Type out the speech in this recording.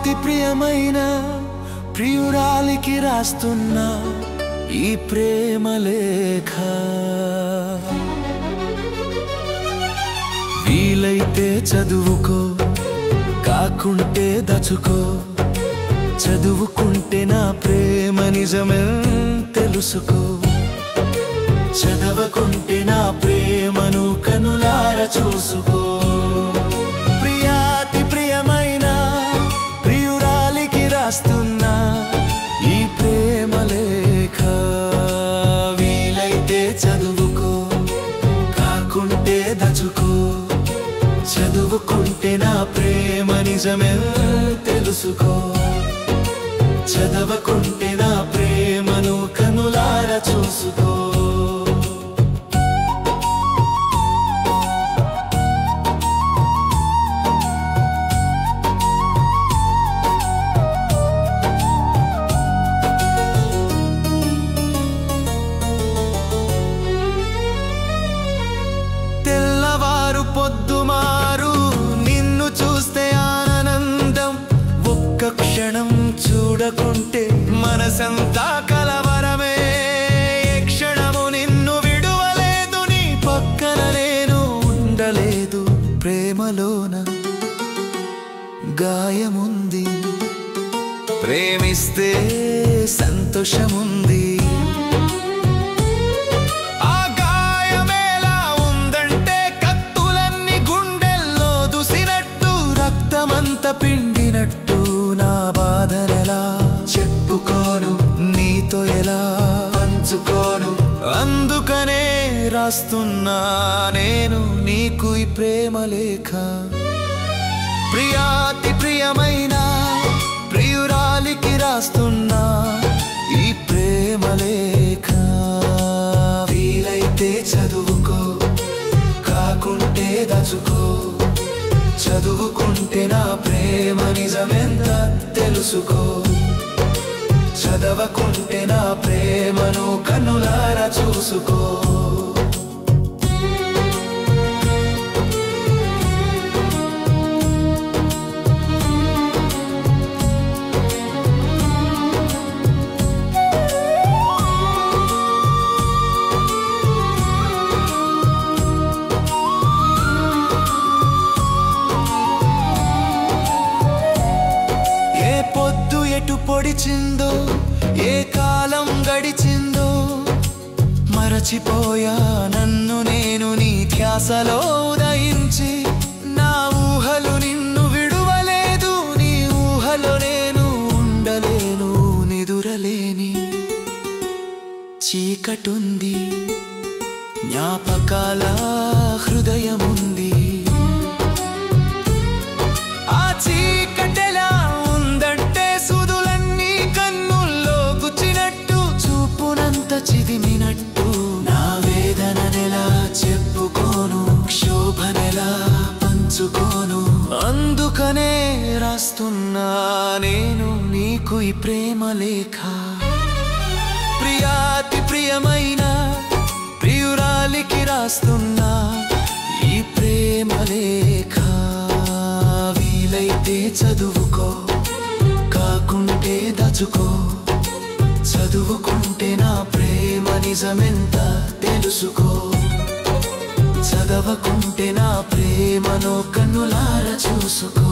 అతి ప్రియమైన ప్రియురాలికి రాస్తున్నా ఈ ప్రేమ లేఖ. వీలైతే చదువుకో, కాకుంటే దచుకో. చదువుకుంటే నా ప్రేమ నిజమే తెలుసుకో. చదవకుంటే నా ప్రేమను కనులార చూసుకో. ప్రియాతి ప్రియమైన ప్రియురాలికి రాస్తున్నా ఈ ప్రేమ లేఖ. వీలైతే చదువుకో, కాకుంటే దచుకో. చదువుకుంటే నా ప్రేమ నిజమే తెలుసుకో. చదవకుంటే నా ప్రేమను కనులార చూసుకో. తెల్లవారు పొద్దుమారు నిన్ను చూస్తే ఆనందం. ఒక్క క్షణం చూడకుంటే మనసంతా కలవరమే. ఏ క్షణము నిన్ను విడువలేదు, నీ పక్కన నేను ఉండలేదు. ప్రేమలోన గాయముంది, ప్రేమిస్తే సంతోషముంది. ఆ గాయమేలా ఉందంటే కత్తులన్నీ గుండెల్లో దూసినట్టు, రక్తమంత పిండినట్టు. నా బాధనెలా చెప్పుకోను, నీతో ఎలా పంచుకోను. అందుకనే రాస్తున్నా నేను నీకు ఈ ప్రేమ లేఖ. ప్రియాతి ప్రియమైన ప్రియురాలికి రాస్తున్నా ఈ ప్రేమ లేఖ. వీలైతే చదువుకో, కాకుంటే దచుకో. చదువుకుంటే నా ప్రేమ నిజమెంత తెలుసుకో. చదవకుంటే నా ప్రేమను కన్నులార చూసుకో. పొద్దు ఎటు పొడిచిందో, ఏ కాలం గడిచిందో మరచిపోయా నన్ను నేను నీ ధ్యాసలో ఉదయించి. నా ఊహలు నిన్ను విడువలేదు, నీ ఊహలో నేను ఉండలేను. నిదురలేని చీకటుంది, జ్ఞాపకాల హృదయముంది. ఆ చీకటెలా ఉందంటే సుదులన్నీ కన్నుల్లో గుచ్చినట్టు, చూపునంత చిదిమినట్టు. నా వేదననెలా చెప్పుకోను, క్షోభనెలా పంచుకోను. అందుకనే రాస్తున్నా నేను నీకు ఈ ప్రేమ లేఖ. ప్రియాతి ప్రియమైన ప్రియురాలికి రాస్తున్నా ఈ ప్రేమ లేఖ. వీలైతే చదువుకో, కాకుంటే దచుకో. చదువుకుంటే నా ప్రేమ నిజమెంత తెలుసుకో. చదవకుంటే నా ప్రేమను కన్నులార చూసుకో.